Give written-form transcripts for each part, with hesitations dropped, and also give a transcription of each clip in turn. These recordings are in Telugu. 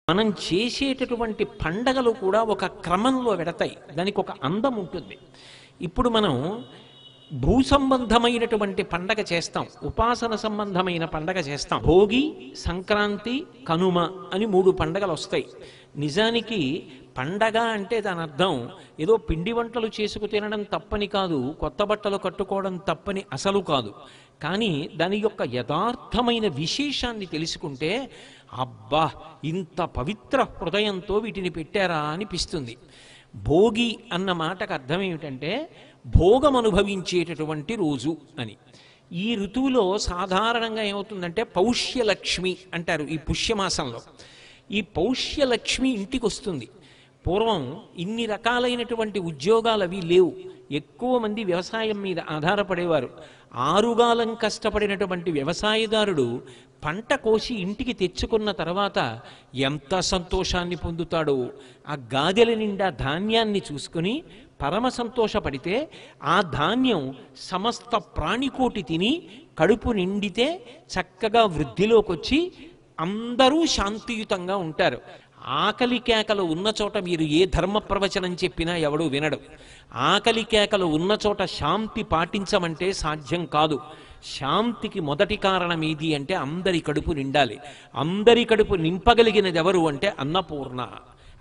మనం చేసేటటువంటి పండగలు కూడా ఒక క్రమంలో వెడతాయి, దానికి ఒక అందం ఉంటుంది. ఇప్పుడు మనం భూ సంబంధమైనటువంటి పండగ చేస్తాం, ఉపాసన సంబంధమైన పండగ చేస్తాం. భోగి, సంక్రాంతి, కనుమ అని 3 పండగలు వస్తాయి. నిజానికి పండగ అంటే దాని అర్థం ఏదో పిండి వంటలు చేసుకు తినడం తప్పని కాదు, కొత్త బట్టలు కట్టుకోవడం తప్పని అసలు కాదు. కానీ దాని యొక్క యథార్థమైన విశేషాన్ని తెలుసుకుంటే అబ్బా, ఇంత పవిత్ర హృదయంతో వీటిని పెట్టారా అనిపిస్తుంది. భోగి అన్న మాటకు అర్థం ఏమిటంటే భోగం అనుభవించేటటువంటి రోజు అని. ఈ ఋతువులో సాధారణంగా ఏమవుతుందంటే పౌష్యలక్ష్మి అంటారు ఈ పుష్యమాసంలో. ఈ పౌష్యలక్ష్మి ఇంటికి వస్తుంది. పూర్వం ఇన్ని రకాలైనటువంటి ఉద్యోగాలు అవి లేవు, ఎక్కువ మంది వ్యవసాయం మీద ఆధారపడేవారు. ఆరుగాలం కష్టపడినటువంటి వ్యవసాయదారుడు పంట కోసి ఇంటికి తెచ్చుకున్న తర్వాత ఎంత సంతోషాన్ని పొందుతాడో, ఆ గాదెల నిండా ధాన్యాన్ని చూసుకుని పరమ సంతోషపడితే ఆ ధాన్యం సమస్త ప్రాణికోటి తిని కడుపు నిండితే చక్కగా వృద్ధిలోకి వచ్చి అందరూ శాంతియుతంగా ఉంటారు. ఆకలి కేకలు ఉన్న చోట మీరు ఏ ధర్మ ప్రవచనం చెప్పినా ఎవడూ వినడు. ఆకలి కేకలు ఉన్న చోట శాంతి పాటించమంటే సాధ్యం కాదు. శాంతికి మొదటి కారణం ఏది అంటే అందరి కడుపు నిండాలి. అందరి కడుపు నింపగలిగినది ఎవరు అంటే అన్నపూర్ణ.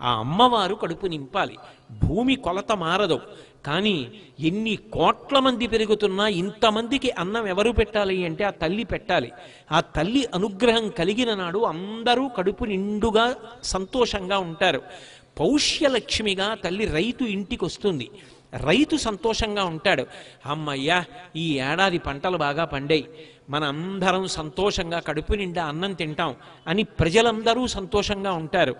ఆ అమ్మవారు కడుపు నింపాలి. భూమి కొలత మారదు, కానీ ఎన్ని కోట్ల మంది పెరుగుతున్నా ఇంతమందికి అన్నం ఎవరు పెట్టాలి అంటే ఆ తల్లి పెట్టాలి. ఆ తల్లి అనుగ్రహం కలిగిన నాడు అందరూ కడుపు నిండుగా సంతోషంగా ఉంటారు. పౌష్యలక్ష్మిగా తల్లి రైతు ఇంటికి వస్తుంది. రైతు సంతోషంగా ఉంటాడు. అమ్మయ్యా, ఈ ఏడాది పంటలు బాగా పండాయి, మన అందరం సంతోషంగా కడుపు నిండా అన్నం తింటాం అని ప్రజలందరూ సంతోషంగా ఉంటారు.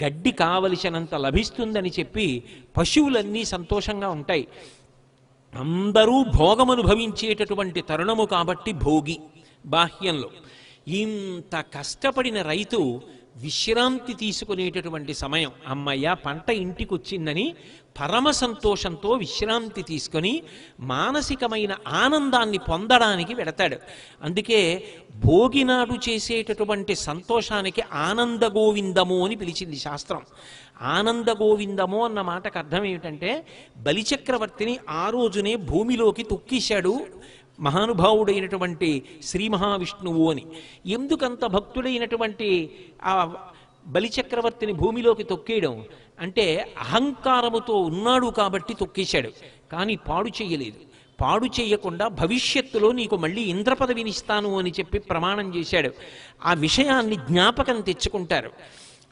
గడ్డి కావలసినంత లభిస్తుందని చెప్పి పశువులన్నీ సంతోషంగా ఉంటాయి. అందరూ భోగమనుభవించేటటువంటి తరుణము కాబట్టి భోగి. బాహ్యంలో ఇంత కష్టపడిన రైతు విశ్రాంతి తీసుకునేటటువంటి సమయం. అమ్మయ్య, పంట ఇంటికి వచ్చిందని పరమ సంతోషంతో విశ్రాంతి తీసుకొని మానసికమైన ఆనందాన్ని పొందడానికి వెడతాడు. అందుకే భోగినాడు చేసేటటువంటి సంతోషానికి ఆనంద గోవిందము అని పిలిచింది శాస్త్రం. ఆనంద గోవిందము అన్న మాటకు అర్థం ఏమిటంటే బలిచక్రవర్తిని ఆ రోజునే భూమిలోకి తొక్కేశాడు మహానుభావుడైనటువంటి శ్రీ మహావిష్ణువు అని. ఎందుకంత భక్తుడైనటువంటి ఆ బలిచక్రవర్తిని భూమిలోకి తొక్కేయడం అంటే అహంకారముతో ఉన్నాడు కాబట్టి తొక్కేశాడు, కానీ పాడు చెయ్యలేదు. పాడు చేయకుండా భవిష్యత్తులో నీకు మళ్ళీ ఇంద్రపదవిని ఇస్తాను అని చెప్పి ప్రమాణం చేశాడు. ఆ విషయాన్ని జ్ఞాపకం తెచ్చుకుంటారు.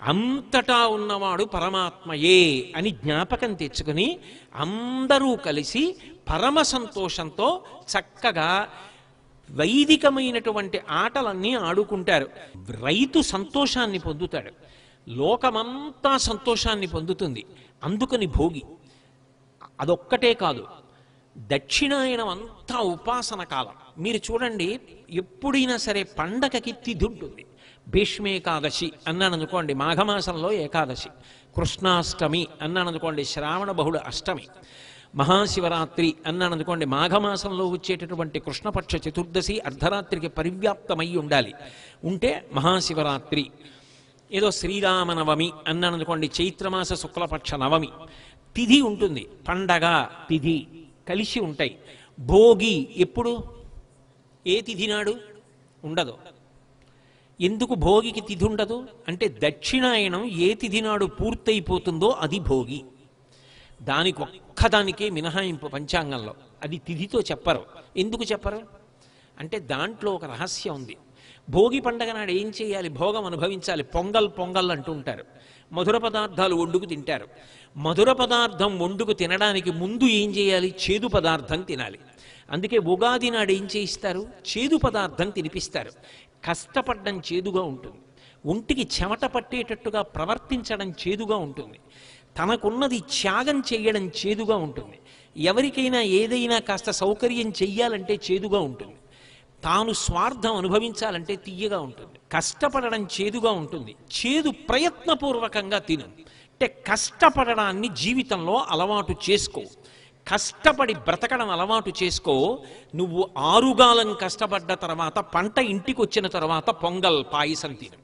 అంతటా ఉన్నవాడు పరమాత్మయే అని జ్ఞాపకం తెచ్చుకుని అందరూ కలిసి పరమ సంతోషంతో చక్కగా వైదికమైనటువంటి ఆటలన్నీ ఆడుకుంటారు. రైతు సంతోషాన్ని పొందుతాడు, లోకమంతా సంతోషాన్ని పొందుతుంది. అందుకని భోగి. అదొక్కటే కాదు, దక్షిణాయనం అంతా ఉపాసన కాలం. మీరు చూడండి, ఎప్పుడైనా సరే పండగకి తిథి ఉంటుంది. భీష్మేకాదశి అన్నాను అనుకోండి, మాఘమాసంలో ఏకాదశి. కృష్ణాష్టమి అన్నాను అనుకోండి, శ్రావణ బహుళ అష్టమి. మహాశివరాత్రి అన్నాను అనుకోండి, మాఘమాసంలో వచ్చేటటువంటి కృష్ణపక్ష చతుర్దశి అర్ధరాత్రికి పరివ్యాప్తమై ఉండాలి. ఉంటే మహాశివరాత్రి. ఏదో శ్రీరామనవమి అన్నాను అనుకోండి, చైత్రమాస శుక్లపక్ష నవమి. తిథి ఉంటుంది, పండగ తిథి కలిసి ఉంటాయి. భోగి ఎప్పుడు, ఏ తిథి నాడు ఉండదు. ఎందుకు భోగికి తిథి ఉండదు అంటే దక్షిణాయనం ఏ తిథి నాడు పూర్తయిపోతుందో అది భోగి. దానికి ఒక్కదానికే మినహాయింపు పంచాంగంలో. అది తిథితో చెప్పరు. ఎందుకు చెప్పరు అంటే దాంట్లో ఒక రహస్యం ఉంది. భోగి పండగ నాడు ఏం చేయాలి? భోగం అనుభవించాలి. పొంగల్ పొంగల్ అంటూ ఉంటారు. మధుర పదార్థాలు వండుకు తింటారు. మధుర పదార్థం వండుకు తినడానికి ముందు ఏం చేయాలి? చేదు పదార్థం తినాలి. అందుకే ఉగాది నాడు ఏం చేయిస్తారు? చేదు పదార్థం తినిపిస్తారు. కష్టపడడం చేదుగా ఉంటుంది, ఒంటికి చెమట పట్టేటట్టుగా ప్రవర్తించడం చేదుగా ఉంటుంది, తనకున్నది త్యాగం చేయడం చేదుగా ఉంటుంది. ఎవరికైనా ఏదైనా కాస్త సౌకర్యం చెయ్యాలంటే చేదుగా ఉంటుంది. తాను స్వార్థం అనుభవించాలంటే తీయగా ఉంటుంది. కష్టపడడం చేదుగా ఉంటుంది. చేదు ప్రయత్నపూర్వకంగా తిను. అంటే కష్టపడడాన్ని జీవితంలో అలవాటు చేసుకో. కష్టపడి బ్రతకడం అలవాటు చేసుకో. నువ్వు ఆరుగాలం కష్టపడ్డ తర్వాత పంట ఇంటికి వచ్చిన తర్వాత పొంగల్ పాయసం తిను.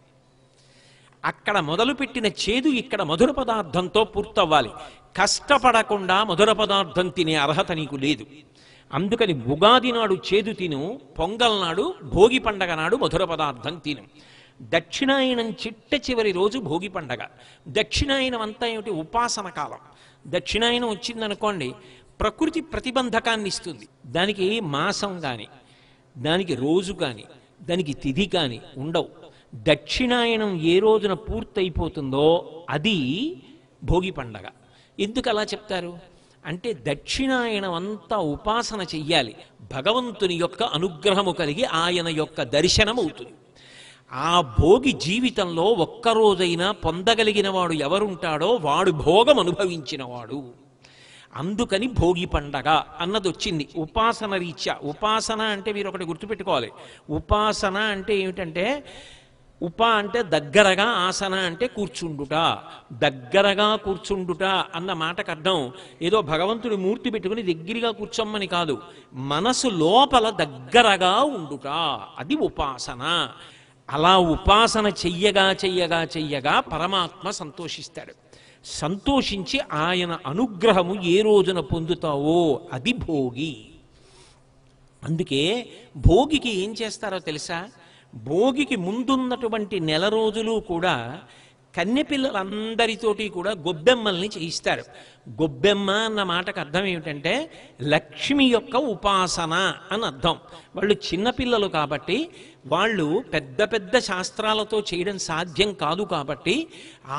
అక్కడ మొదలుపెట్టిన చేదు ఇక్కడ మధుర పదార్థంతో పూర్తవ్వాలి. కష్టపడకుండా మధుర పదార్థం తినే అర్హత నీకు లేదు. అందుకని ఉగాది నాడు చేదు తిను, పొంగల్ నాడు భోగి పండగ నాడు మధుర పదార్థం తిను. దక్షిణాయనం చిట్ట చివరి రోజు భోగి పండగ. దక్షిణాయనం అంతా ఏమిటి? ఉపాసన కాలం. దక్షిణాయనం వచ్చిందనుకోండి, ప్రకృతి ప్రతిబంధకాన్ని ఇస్తుంది. దానికి మాసం కానీ, దానికి రోజు కానీ, దానికి తిథి కానీ ఉండవు. దక్షిణాయనం ఏ రోజున పూర్తయిపోతుందో అది భోగి పండగ. ఎందుకు అలా చెప్తారు అంటే, దక్షిణాయనం అంతా ఉపాసన చెయ్యాలి. భగవంతుని యొక్క అనుగ్రహము కలిగి ఆయన యొక్క దర్శనం అవుతుంది. ఆ భోగి జీవితంలో ఒక్కరోజైనా పొందగలిగిన వాడు ఎవరుంటాడో వాడు భోగం అనుభవించినవాడు. అందుకని భోగి పండగ అన్నది వచ్చింది ఉపాసన రీత్యా. ఉపాసన అంటే మీరు ఒకటి గుర్తుపెట్టుకోవాలి. ఉపాసన అంటే ఏమిటంటే, ఉప అంటే దగ్గరగా, ఆసన అంటే కూర్చుండుట. దగ్గరగా కూర్చుండుట అన్న మాటకు అర్థం ఏదో భగవంతుడి మూర్తి పెట్టుకుని దగ్గరగా కూర్చోమ్మని కాదు, మనసు లోపల దగ్గరగా ఉండుట, అది ఉపాసన. అలా ఉపాసన చెయ్యగా చెయ్యగా చెయ్యగా పరమాత్మ సంతోషిస్తాడు. సంతోషించి ఆయన అనుగ్రహము ఏ రోజున పొందుతావో అది భోగి. అందుకే భోగికి ఏం చేస్తారో తెలుసా? భోగికి ముందున్నటువంటి నెల రోజులు కూడా కన్నెపిల్లలందరితోటి కూడా గొబ్బెమ్మల్ని చేయిస్తారు. గొబ్బెమ్మ అన్న మాటకు అర్థం ఏమిటంటే లక్ష్మి యొక్క ఉపాసన అని అర్థం. వాళ్ళు చిన్నపిల్లలు కాబట్టి వాళ్ళు పెద్ద పెద్ద శాస్త్రాలతో చేయడం సాధ్యం కాదు కాబట్టి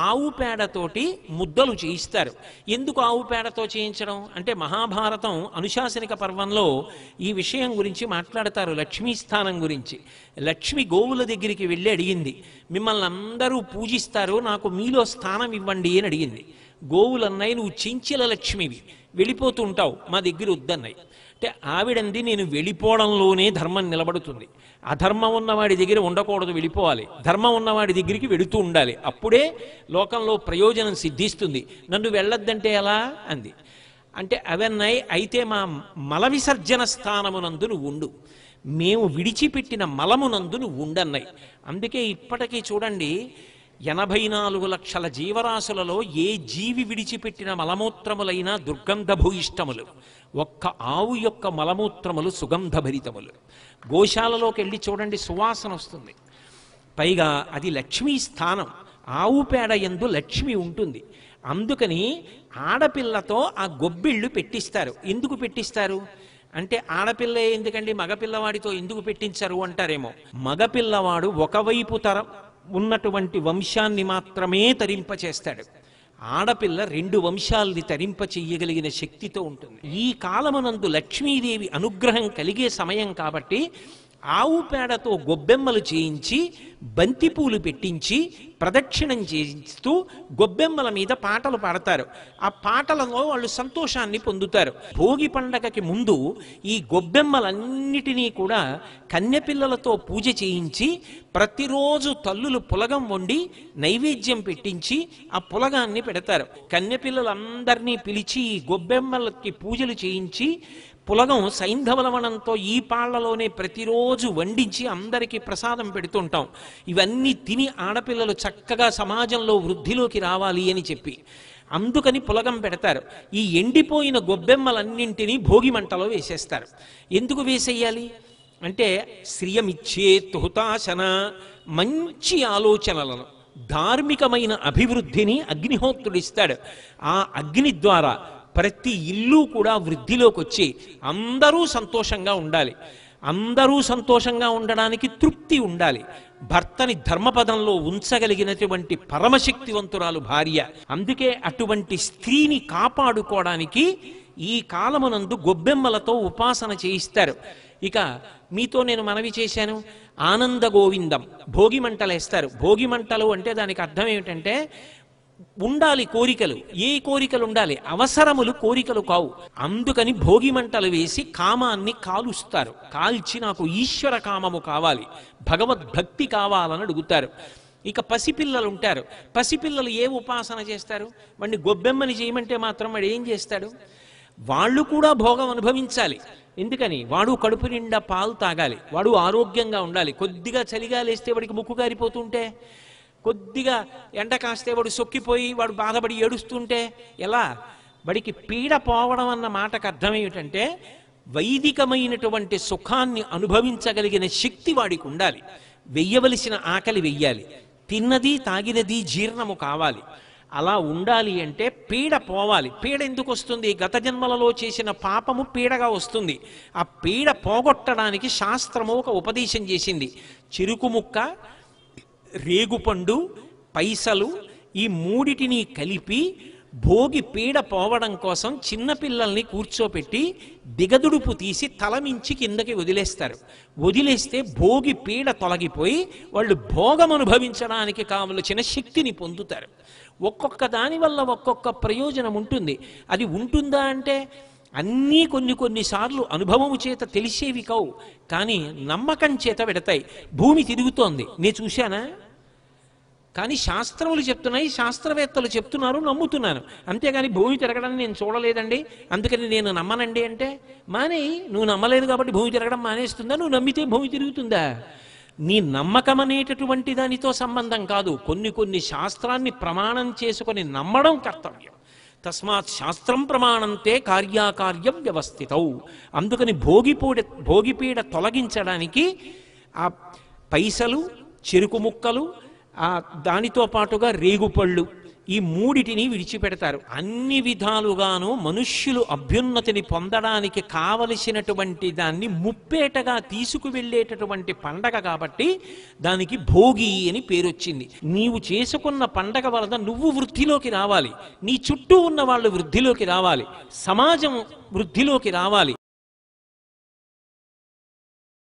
ఆవు పేడతోటి ముద్దలు చేయిస్తారు. ఎందుకు ఆవు పేడతో చేయించడం అంటే, మహాభారతం అనుశాసనిక పర్వంలో ఈ విషయం గురించి మాట్లాడతారు, లక్ష్మీ స్థానం గురించి. లక్ష్మి గోవుల దగ్గరికి వెళ్ళి అడిగింది, మిమ్మల్ని అందరూ పూజిస్తారు, నాకు మీలో స్థానం ఇవ్వండి అని అడిగింది. గోవులన్నాయి, నువ్వు చించిల లక్ష్మివి, వెళ్ళిపోతూ ఉంటావు, మా దగ్గర వద్దన్నాయి. అంటే ఆవిడంది, నేను వెళ్ళిపోవడంలోనే ధర్మం నిలబడుతుంది, అధర్మం ఉన్నవాడి దగ్గర ఉండకూడదు, వెళ్ళిపోవాలి, ధర్మం ఉన్నవాడి దగ్గరికి వెళుతూ ఉండాలి, అప్పుడే లోకంలో ప్రయోజనం సిద్ధిస్తుంది, నన్ను వెళ్ళొద్దంటే ఎలా అంది. అంటే అవన్నాయి, అయితే మా మల విసర్జన స్థానమునందు నువ్వు ఉండు, మేము విడిచిపెట్టిన మలమునందు నువ్వు ఉండన్నాయి. అందుకే ఇప్పటికీ చూడండి, 84 లక్షల జీవరాశులలో ఏ జీవి విడిచిపెట్టిన మలమూత్రములైనా దుర్గంధభూయిష్టములు, ఒక్క ఆవు యొక్క మలమూత్రములు సుగంధభరితములు. గోశాలలోకి వెళ్ళి చూడండి, సువాసన వస్తుంది. పైగా అది లక్ష్మీ స్థానం, ఆవు పేడ యందు లక్ష్మి ఉంటుంది. అందుకని ఆడపిల్లతో ఆ గొబ్బిళ్ళు పెట్టిస్తారు. ఎందుకు పెట్టిస్తారు అంటే, ఆడపిల్ల ఎందుకండి మగపిల్లవాడితో ఎందుకు పెట్టించరు అంటారేమో. మగపిల్లవాడు ఒకవైపు తరం ఉన్నటువంటి వంశాన్ని మాత్రమే తరింపచేస్తాడు, ఆడపిల్ల 2 వంశాలని తరింప చెయ్యగలిగిన శక్తితో ఉంటుంది. ఈ కాలమునందు లక్ష్మీదేవి అనుగ్రహం కలిగే సమయం కాబట్టి ఆవు పేడతో గొబ్బెమ్మలు చేయించి బంతిపూలు పెట్టించి ప్రదక్షిణం చేయిస్తూ గొబ్బెమ్మల మీద పాటలు పాడతారు. ఆ పాటలలో వాళ్ళు సంతోషాన్ని పొందుతారు. భోగి పండగకి ముందు ఈ గొబ్బెమ్మలన్నిటినీ కూడా కన్యపిల్లలతో పూజ చేయించి ప్రతిరోజు తల్లులు పులగం వండి నైవేద్యం పెట్టించి ఆ పులగాన్ని పెడతారు. కన్యపిల్లలందరినీ పిలిచి ఈ గొబ్బెమ్మలకి పూజలు చేయించి పులగం సైంధవలవనంతో ఈ పాళ్లలోనే ప్రతిరోజు వండించి అందరికీ ప్రసాదం పెడుతుంటాం. ఇవన్నీ తిని ఆడపిల్లలు చక్కగా సమాజంలో వృద్ధిలోకి రావాలి అని చెప్పి అందుకని పులగం పెడతారు. ఈ ఎండిపోయిన గొబ్బెమ్మలన్నింటినీ భోగి మంటలో వేసేస్తారు. ఎందుకు వేసేయాలి అంటే, శ్రియమిచ్చేత్ హుతాశన, మంచి ఆలోచనలను, ధార్మికమైన అభివృద్ధిని అగ్నిహోత్రుడిస్తాడు. ఆ అగ్ని ద్వారా ప్రతి ఇల్లు కూడా వృద్ధిలోకి వచ్చి అందరూ సంతోషంగా ఉండాలి. అందరూ సంతోషంగా ఉండడానికి తృప్తి ఉండాలి. భర్తని ధర్మపదంలో ఉంచగలిగినటువంటి పరమశక్తివంతురాలు భార్య. అందుకే అటువంటి స్త్రీని కాపాడుకోవడానికి ఈ కాలమునందు గొబ్బెమ్మలతో ఉపాసన చేయిస్తారు. ఇక మీతో నేను మనవి చేశాను, ఆనంద గోవిందం భోగి మంటలు వేస్తారు. భోగి మంటలు అంటే దానికి అర్థం ఏమిటంటే, ఉండాలి కోరికలు, ఏ కోరికలు ఉండాలి, అవసరములు కోరికలు కావు. అందుకని భోగి మంటలు వేసి కామాన్ని కాలుస్తారు. కాల్చి నాకు ఈశ్వర కామము కావాలి, భగవద్భక్తి కావాలని అడుగుతారు. ఇక పసిపిల్లలు ఉంటారు. పసిపిల్లలు ఏ ఉపాసన చేస్తారు? వాడిని గొబ్బెమ్మని చేయమంటే మాత్రం వాడు ఏం చేస్తాడు? వాళ్ళు కూడా భోగం అనుభవించాలి. ఎందుకని? వాడు కడుపు నిండా పాలు తాగాలి, వాడు ఆరోగ్యంగా ఉండాలి. కొద్దిగా చలిగా లేస్తే వాడికి ముక్కు కారిపోతుంటే కొద్దిగా ఎండ కాస్తే వాడు సొక్కిపోయి వాడు బాధపడి ఏడుస్తుంటే ఎలా? వాడికి పీడ పోవడం అన్న మాటకు అర్థం ఏమిటంటే వైదికమైనటువంటి సుఖాన్ని అనుభవించగలిగిన శక్తి వాడికి ఉండాలి. వెయ్యవలసిన ఆకలి వెయ్యాలి, తిన్నది తాగినది జీర్ణము కావాలి. అలా ఉండాలి అంటే పీడ పోవాలి. పీడ ఎందుకు వస్తుంది? గత జన్మలలో చేసిన పాపము పీడగా వస్తుంది. ఆ పీడ పోగొట్టడానికి శాస్త్రము ఒక ఉపదేశం చేసింది. చెరుకు ముక్క, రేగుపండు, పైసలు ఈ మూడిటిని కలిపి భోగి పీడ పోవడం కోసం చిన్నపిల్లల్ని కూర్చోపెట్టి దిగదుడుపు తీసి తలమించి కిందకి వదిలేస్తారు. వదిలేస్తే భోగి పీడ తొలగిపోయి వాళ్ళు భోగం అనుభవించడానికి కావలసిన శక్తిని పొందుతారు. ఒక్కొక్క దాని వల్ల ఒక్కొక్క ప్రయోజనం ఉంటుంది. అది ఉంటుందా అంటే అన్నీ కొన్నిసార్లు అనుభవము చేత తెలిసేవి కావు, కానీ నమ్మకం చేత పెడతాయి. భూమి తిరుగుతోంది, నేను చూశానా? కానీ శాస్త్రములు చెప్తున్నాయి, శాస్త్రవేత్తలు చెప్తున్నారు, నమ్ముతున్నాను. అంతేగాని భూమి తిరగడం నేను చూడలేదండి అందుకని నేను నమ్మనండి అంటే మానే. నువ్వు నమ్మలేదు కాబట్టి భూమి తిరగడం మానేస్తుందా? నువ్వు నమ్మితే భూమి తిరుగుతుందా? నీ నమ్మకం అనేటటువంటి దానితో సంబంధం కాదు. కొన్ని శాస్త్రాన్ని ప్రమాణం చేసుకొని నమ్మడం కర్తవ్యం. తస్మాత్ శాస్త్రం ప్రమాణంతే కార్యాకార్యం వ్యవస్థితౌ. అందుకని భోగిపీడ తొలగించడానికి ఆ పైసలు, చెరుకు ముక్కలు, దానితో పాటుగా రేగుపళ్ళు ఈ మూడిటిని విడిచిపెడతారు. అన్ని విధాలుగాను మనుష్యులు అభ్యున్నతిని పొందడానికి కావలసినటువంటి దాన్ని ముప్పేటగా తీసుకువెళ్ళేటటువంటి పండగ కాబట్టి దానికి భోగి అని పేరొచ్చింది. నీవు చేసుకున్న పండగ వలన నువ్వు వృద్ధిలోకి రావాలి, నీ చుట్టూ ఉన్న వాళ్ళు వృద్ధిలోకి రావాలి, సమాజం వృద్ధిలోకి రావాలి.